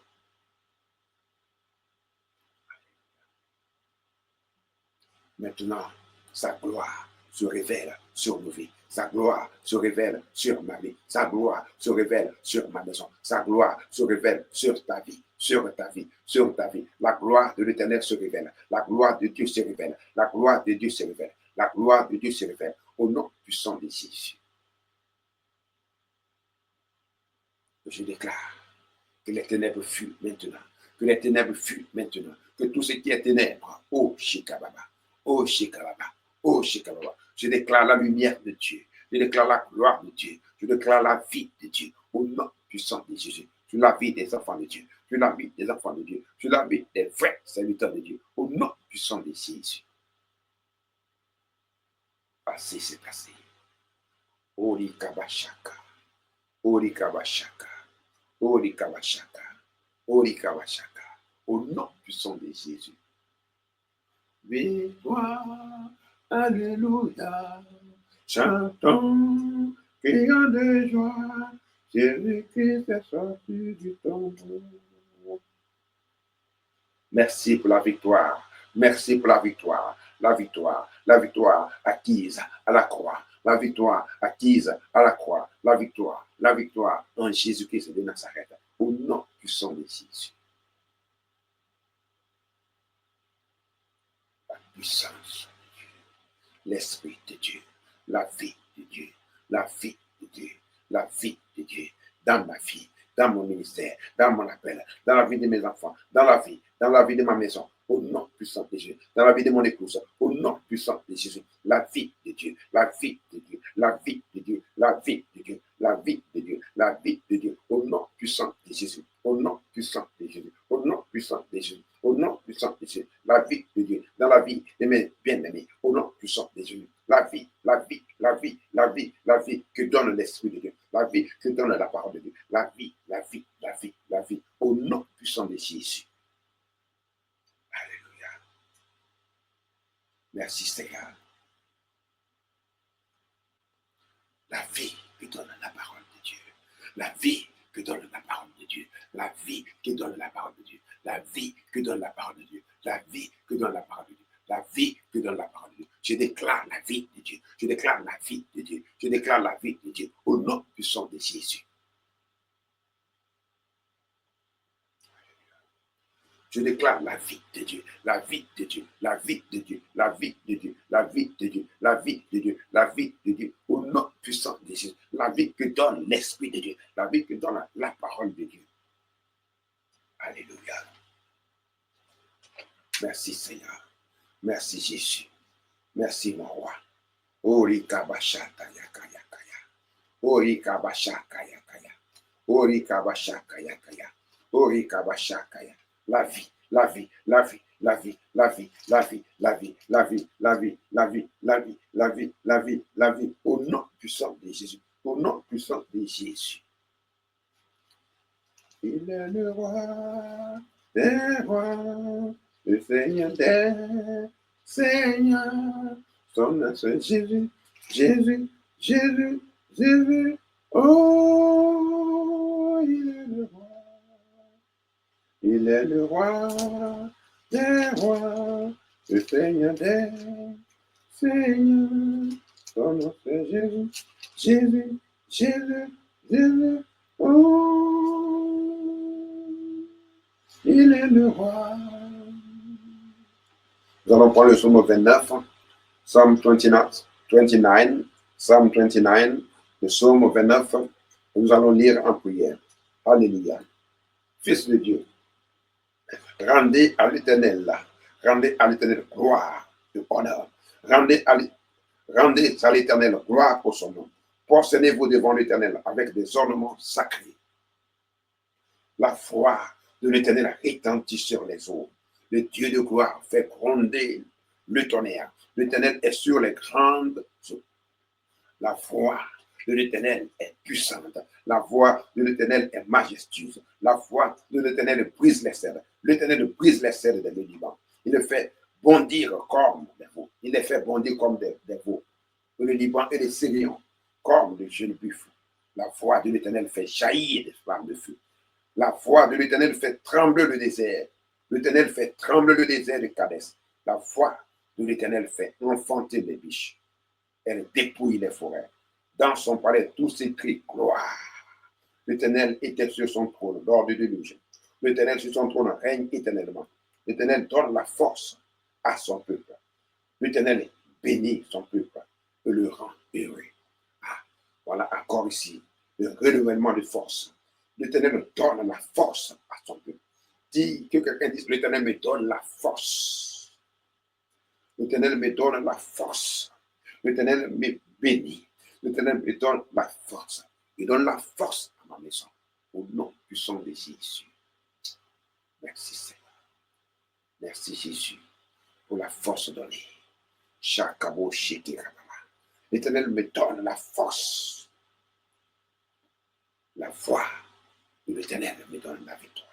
Maintenant, sa gloire se révèle sur nos vies. Sa gloire se révèle sur ma vie. Sa gloire se révèle sur ma maison. Sa gloire se révèle sur ta vie, sur ta vie, sur ta vie. La gloire de l'Éternel se révèle. La gloire de Dieu se révèle. La gloire de Dieu se révèle. La gloire de Dieu se révèle. Au nom puissant de Jésus. Je déclare que les ténèbres fuient maintenant. Que les ténèbres fuient maintenant. Que tout ce qui est ténèbres, oh Shikababa, oh Shikababa, oh Shikababa. Je déclare la lumière de Dieu. Je déclare la gloire de Dieu. Je déclare la vie de Dieu. Au nom puissant de Jésus. Sur la vie des enfants de Dieu. Sur la vie des enfants de Dieu. Sur la vie des vrais serviteurs de Dieu. Au nom puissant de Jésus. Passé, c'est passé. Ori Kabashaka. Ori Kabashaka. Ori Kabashaka. Ori Kabashaka. Au nom puissant de Jésus. Victoire. Alléluia. Chantons, crions de joie, Jésus-Christ est sorti du tombeau. Merci pour la victoire. Merci pour la victoire. La victoire. La victoire acquise à la croix. La victoire acquise à la croix. La victoire. La victoire en Jésus-Christ de Nazareth. Au nom puissant de Jésus. La puissance. L'Esprit de Dieu, la vie de Dieu, la vie de Dieu, la vie de Dieu, dans ma vie, dans mon ministère, dans mon appel, dans la vie de mes enfants, dans la vie de ma maison, au nom puissant de Jésus, dans la vie de mon épouse, au nom puissant de Jésus, la vie de Dieu, la vie de Dieu, la vie de Dieu, la vie de Dieu, la vie de Dieu, la vie de Dieu, au nom puissant de Jésus, au nom puissant de Jésus, au nom puissant puissant de Jésus. Au nom puissant de Jésus. La vie de Dieu. Dans la vie de mes bien-aimés. Au nom puissant de Jésus. La vie, la vie, la vie, la vie, la vie que donne l'Esprit de Dieu. La vie que donne la parole de Dieu. La vie, la vie, la vie, la vie. Au nom puissant de Jésus. Alléluia. Merci Seigneur. La vie que donne la parole de Dieu. La vie que donne la parole de Dieu. La vie que donne la parole de Dieu. La vie que donne la parole de Dieu. La vie que donne la parole de Dieu. La vie que donne la parole de Dieu. Je déclare la vie de Dieu. Je déclare la vie de Dieu. Je déclare la vie de Dieu au nom puissant de Jésus. Je déclare la vie de Dieu, la vie de Dieu, la vie de Dieu, la vie de Dieu, la vie de Dieu, la vie de Dieu, la vie de Dieu, au nom puissant de Jésus. La vie que donne l'Esprit de Dieu, la vie que donne la parole de Dieu. Alléluia. Merci Seigneur. Merci Jésus. Merci mon roi. Ori kabashata yakaya kaya. Ori kabashaka yakaya. Ori kabashaka yakaya. Ori kabashaka yakaya. La vie, la vie, la vie, la vie, la vie, la vie, la vie, la vie, la vie, la vie, la vie, la vie, la vie, la vie, au nom puissant de Jésus, au nom puissant de Jésus. Il est le roi des rois, le Seigneur des seigneurs, son nom c'est Jésus, Jésus, Jésus, Jésus, oh, il est le roi. Il est le roi des rois, le Seigneur des seigneurs. Son nom c'est Jésus, Jésus, Jésus, Jésus. Oh, il est le roi. Nous allons prendre le psaume 29, Psalm 29, Psalm 29, le psaume 29. Nous allons lire en prière. Alléluia. Fils de Dieu, rendez à l'Éternel gloire et honneur. Rendez à l'Éternel gloire pour son nom. Prosternez-vous devant l'Éternel avec des ornements sacrés. La foi de l'Éternel retentit sur les eaux. Le Dieu de gloire fait gronder le tonnerre. L'Éternel est sur les grandes eaux. La foi de l'Éternel est puissante. La voix de l'Éternel est majestueuse. La voix de l'Éternel brise les cèdres. L'Éternel brise les cèdres des Liban. Il le fait bondir comme des veaux. Il les fait bondir comme des veaux. Le Liban et les Syriens comme des jeunes buffles. La voix de l'Éternel fait jaillir des flammes de feu. La voix de l'Éternel fait trembler le désert. L'Éternel fait trembler le désert de Kadès. La voix de l'Éternel fait enfanter les biches. Elle dépouille les forêts. Dans son palais, tous s'écrient gloire. L'Éternel était sur son trône lors du déluge. L'Éternel sur son trône règne éternellement. L'Éternel donne la force à son peuple. L'Éternel bénit son peuple et le rend heureux. Ah, voilà encore ici le renouvellement de force. L'Éternel donne la force à son peuple. Dis que quelqu'un dise, l'Éternel me donne la force. L'Éternel me donne la force. L'Éternel me bénit. L'Éternel me donne la force. Il donne la force à ma maison. Au nom puissant de Jésus. Merci Seigneur. Merci Jésus pour la force donnée. L'Éternel me donne la force. La foi de l'Éternel me donne la victoire.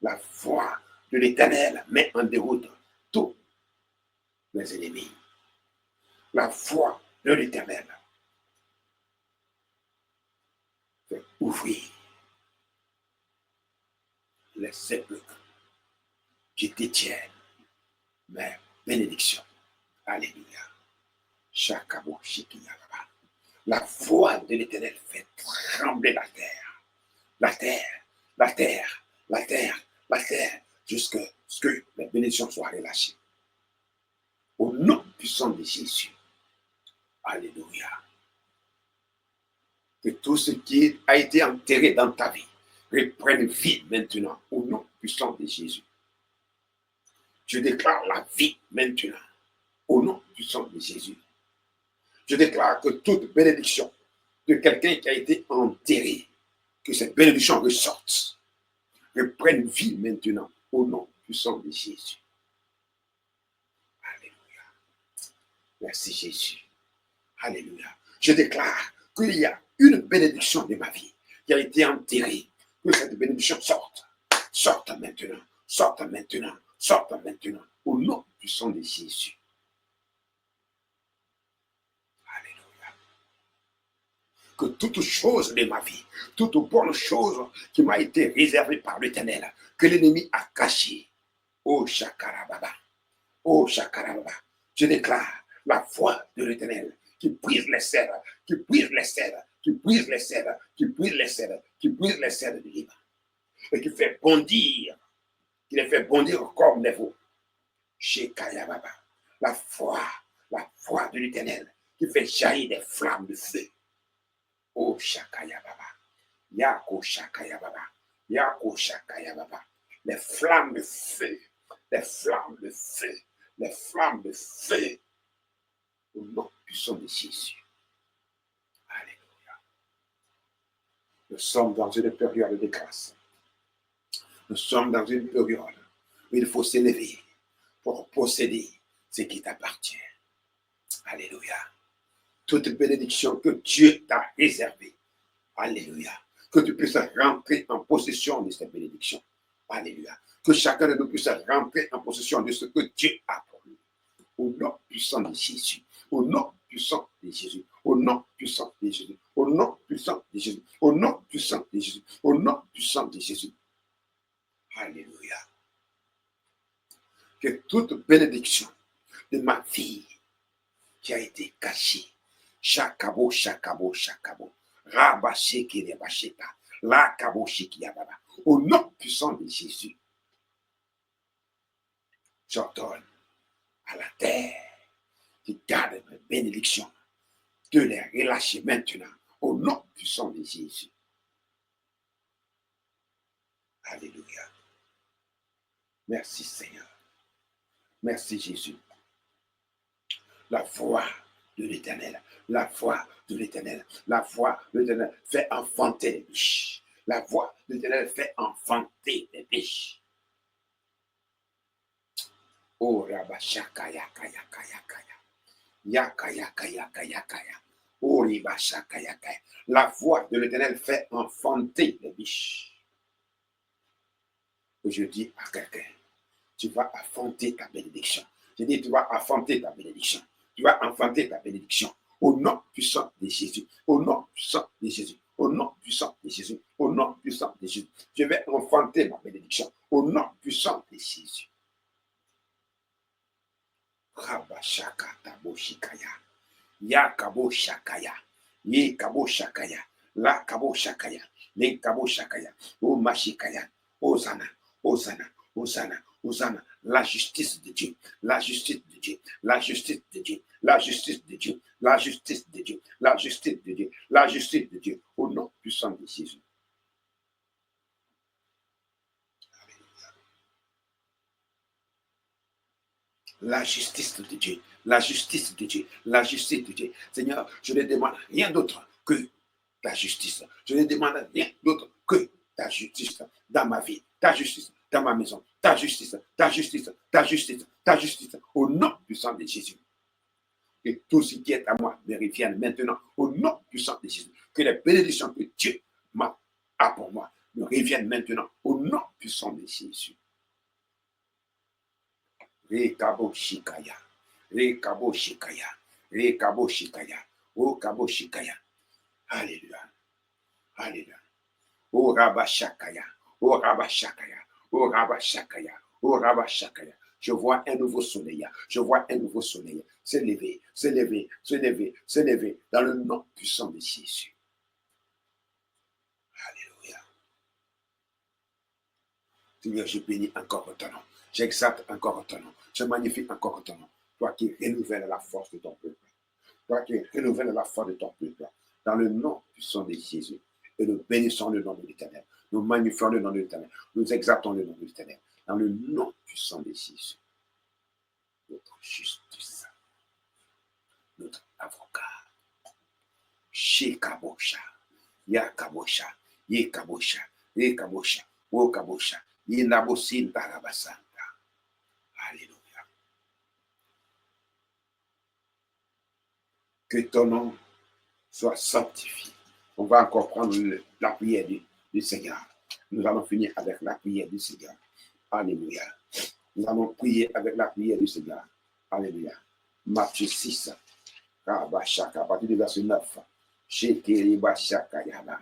La foi de l'Éternel met en déroute tous mes ennemis. La foi de l'Éternel fait ouvrir les sépulcres qui détiennent mes bénédictions. Alléluia. La foi de l'Éternel fait trembler la terre. La terre, la terre, la terre, la terre, jusqu'à ce que les bénédictions soient relâchées. Au nom puissant de Jésus. Alléluia. Que tout ce qui a été enterré dans ta vie reprenne vie maintenant au nom puissant de Jésus. Je déclare la vie maintenant au nom puissant de Jésus. Je déclare que toute bénédiction de quelqu'un qui a été enterré, que cette bénédiction ressorte. reprenne vie maintenant au nom puissant de Jésus. Alléluia. Merci Jésus. Alléluia. Je déclare qu'il y a une bénédiction de ma vie qui a été enterrée. Que cette bénédiction sorte. Sorte maintenant. Sorte maintenant. Sorte maintenant. Au nom puissant de Jésus. Alléluia. Que toute chose de ma vie, toute bonne chose qui m'a été réservée par l'Éternel, que l'ennemi a cachée. Oh Shakarababa. Oh Shakarababa. Je déclare la foi de l'Éternel qui brise les cèdres, qui brise les cèdres, qui brise les cèdres, qui brise les cèdres, qui brise les cèdres du Liban. Et qui fait bondir, qui les fait bondir comme des veaux. Shekayababa. La foi de l'Éternel qui fait jaillir des flammes de feu. Oh Shakayababa. Yako Shakayababa. Yako Shakayababa. Les flammes de feu. Les flammes de feu. Les flammes de feu. Au nom puissant de Jésus. Alléluia. Nous sommes dans une période de grâce. Nous sommes dans une période où il faut s'élever pour posséder ce qui t'appartient. Alléluia. Toute bénédiction que Dieu t'a réservée. Alléluia. Que tu puisses rentrer en possession de cette bénédiction. Alléluia. Que chacun de nous puisse rentrer en possession de ce que Dieu a pour nous. Au nom puissant de Jésus. Au nom puissant de Jésus. Au nom puissant de Jésus. Au nom puissant de Jésus. Au nom puissant de Jésus. Au nom puissant de Jésus. Alléluia. Que toute bénédiction de ma vie qui a été cachée, Shakabo, Shakabo, Shakabo, Rabasheke, Rebasheta, Lakabo, Shikiyababa, au nom puissant de Jésus, j'ordonne à la terre qui garde mes bénédictions de les relâcher maintenant, au nom puissant de Jésus. Alléluia. Merci Seigneur. Merci Jésus. La foi de l'Éternel, la foi de l'Éternel, la foi de l'Éternel fait enfanter les biches. La voix de l'Éternel fait enfanter les biches. Oh Rabashaka Yakaya Kaya Kaya. Yakaya Kaya Kaya Kaya. Oh Ribashaka Yakaya. La voix de l'Éternel fait enfanter les biches. Je dis à quelqu'un, tu vas enfanter ta bénédiction. Je dis, tu vas enfanter ta bénédiction. Tu vas enfanter ta bénédiction. Au nom puissant de Jésus. Au nom puissant de Jésus. Au nom puissant de Jésus. Au nom puissant de Jésus. Je vais enfanter ma bénédiction. Au nom puissant de Jésus. Rabashaka tabo shikaya. Ya kabo shakaya. Ye kabo shakaya. La kabo shakaya. Le kabo shakaya. O mashikaya. Hosanna. Hosanna. Hosanna. Hosanna. La justice de Dieu. La justice de Dieu. La justice de Dieu. La justice de Dieu. La justice de Dieu. La justice de Dieu. La justice de Dieu. Au nom puissant de Jésus. La justice de Dieu. La justice de Dieu. La justice de Dieu. Seigneur, je ne demande rien d'autre que ta justice. Je ne demande rien d'autre que ta justice dans ma vie. Ta justice dans ma maison. Ta justice. Ta justice. Ta justice. Ta justice. Au nom puissant de Jésus. Que tout ce qui est à moi me revienne maintenant au nom puissant de Jésus. Que les bénédictions que Dieu a pour moi me reviennent maintenant au nom puissant de Jésus. Rekabo Shikaya. Rekabo Shikaya. Rekabo Shikaya. O Kabo Shikaya. Alléluia. Alléluia. O Rabashakaya. O Rabashakaya. O Rabashakaya. O Rabashakaya. Je vois un nouveau soleil. Je vois un nouveau soleil s'élever, s'élever, s'élever, s'élever dans le nom puissant de Jésus. Alléluia. Seigneur, je bénis encore ton nom. J'exalte encore ton nom. Je magnifie encore ton nom. Toi qui renouvelles la force de ton peuple. Toi qui renouvelles la force de ton peuple. Dans le nom puissant de Jésus. Et nous bénissons le nom de l'Éternel. Nous magnifions le nom de l'Éternel. Nous exaltons le nom de l'Éternel. Dans le nom puissant de Jésus. Notre justice. Notre avocat. Shekabosha. Yakabosha. Yekabosha. Yekabosha. O kabosha. Inabosinta rabasanta. Alléluia. Que ton nom soit sanctifié. On va encore prendre la prière du Seigneur. Nous allons finir avec la prière du Seigneur. Alléluia. Nous allons prier avec la prière du Seigneur. Alléluia. Matthieu 6, à partir du verset 9. Shekeri bashaka yaba.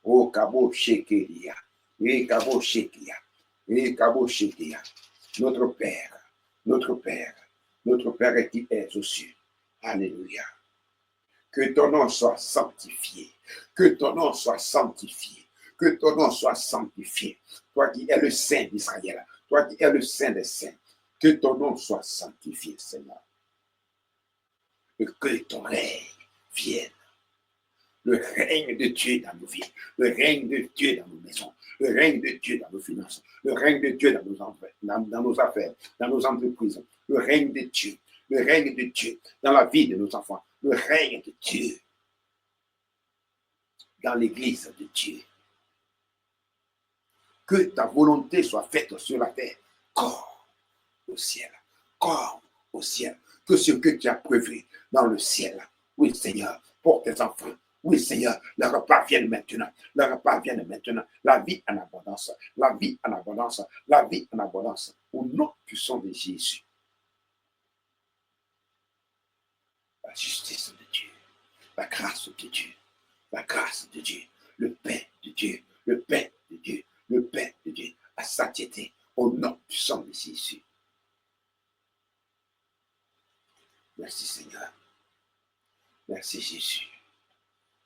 O kabo shekeria. E kabo shekia. E kabo shekia. Notre Père, notre Père, notre Père qui est aux cieux. Alléluia. Que ton nom soit sanctifié. Que ton nom soit sanctifié. Que ton nom soit sanctifié. Toi qui es le Saint d'Israël. Toi qui es le Saint des Saints. Que ton nom soit sanctifié, Seigneur. Et que ton règne vienne. Le règne de Dieu dans nos vies. Le règne de Dieu dans nos maisons. Le règne de Dieu dans nos finances. Le règne de Dieu dans nos affaires, dans nos entreprises. Le règne de Dieu. Le règne de Dieu dans la vie de nos enfants. Le règne de Dieu dans l'église de Dieu. Que ta volonté soit faite sur la terre comme au ciel. Comme au ciel. Que ce que tu as prévu dans le ciel. Oui, Seigneur, pour tes enfants. Oui, Seigneur, le repas vienne maintenant. Le repas vienne maintenant. La vie en abondance. La vie en abondance. La vie en abondance. Au nom puissant de Jésus. La justice de Dieu. La grâce de Dieu. La grâce de Dieu. Le paix de Dieu. Le paix de Dieu. Le paix de Dieu. La satiété. Au nom puissant de Jésus. Merci, Seigneur. Merci, Jésus.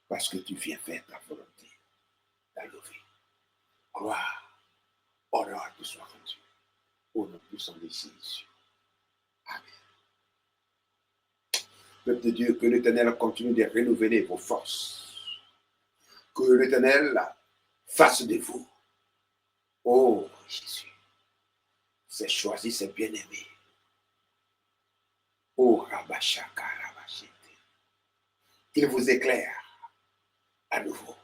Parce que tu viens faire ta volonté dans nos vies. Gloire, honneur te soit rendu. Au nom puissant de Jésus. Amen. Peuple de Dieu, que l'Éternel continue de renouveler vos forces. Que l'Éternel fasse de vous. Oh Jésus, c'est choisi, c'est bien-aimé. Oh Rabashaka Rabashete. Qu'il vous éclaire à nouveau.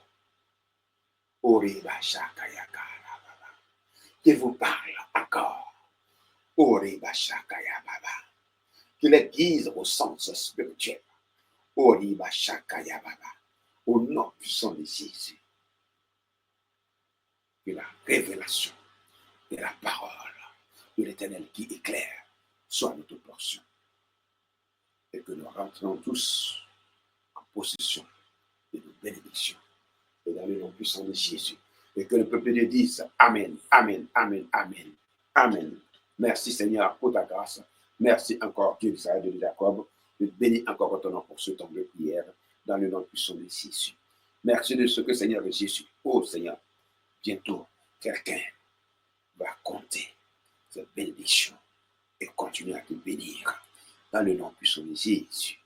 Oh Ribashaka Yakarababa. Qu'il vous parle encore. Oh Ribashaka Yababa. Qu'il les guide au sens spirituel. Oh Ribashaka Yababa. Au nom puissant de Jésus. Que la révélation et la parole de l'Éternel qui éclaire soit notre portion. Et que nous rentrons tous en possession de nos bénédictions. Et dans le nom puissant de Jésus. Et que le peuple de Dieu dise Amen, Amen, Amen, Amen, Amen. Merci Seigneur pour ta grâce. Merci encore Dieu d'Israël de Jacob. Je bénis encore ton nom pour ce temps de prière dans le nom puissant de Jésus. Merci de ce que Seigneur Jésus, oh Seigneur, bientôt quelqu'un va compter cette bénédiction et continuer à te bénir dans le nom puissant de Jésus.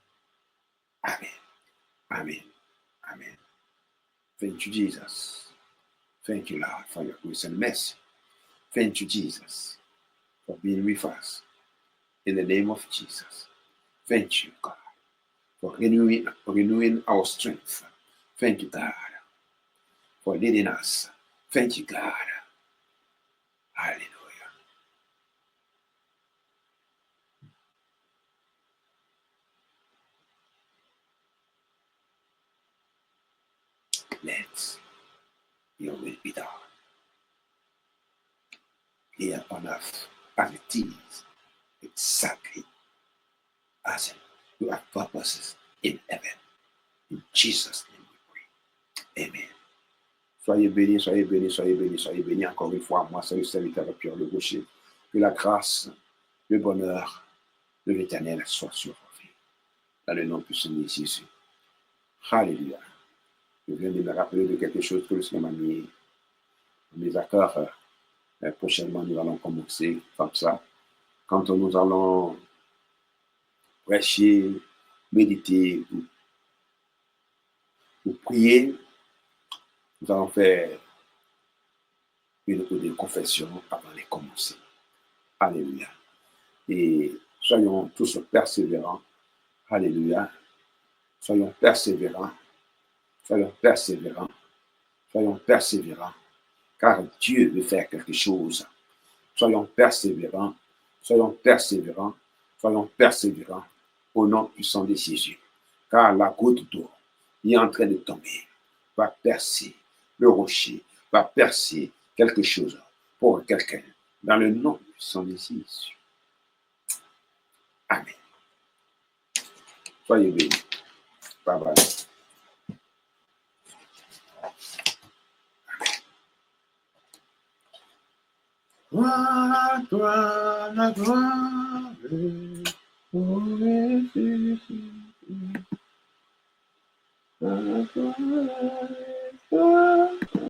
Amen. Amen. Amen. Thank you, Jesus. Thank you, Lord, for your grace and mercy. Thank you, Jesus, for being with us. In the name of Jesus. Thank you, God, for renewing our strength. Thank you, God, for leading us. Thank you, God. Hallelujah. Let your will be done here on earth as it is, exactly as you have purposes in heaven. In Jesus' name we pray. Amen. Soyez bénis, soyez bénis, soyez bénis, soyez bénis encore une fois. Moi, c'est le serviteur Pierre Le Gaucher. Que la grâce, le bonheur de l'Éternel soit sur vos vies. Dans le nom puissant de Jésus. Alléluia. Je viens de me rappeler de quelque chose que le Seigneur m'a mis dans mes accords. Prochainement, nous allons commencer comme ça. Quand nous allons prêcher, méditer ou prier, nous allons faire une confession avant de commencer. Alléluia. Et soyons tous persévérants. Alléluia. Soyons persévérants. Soyons persévérants. Soyons persévérants. car Dieu veut faire quelque chose. Soyons persévérants, soyons persévérants, soyons persévérants au nom puissant de Jésus. Car la goutte d'eau qui est en train de tomber va percer le rocher, va percer quelque chose pour quelqu'un. Dans le nom puissant de Jésus. Amen. Soyez bénis. Bye bye. Gloire, gloire, la gloire. La gloire.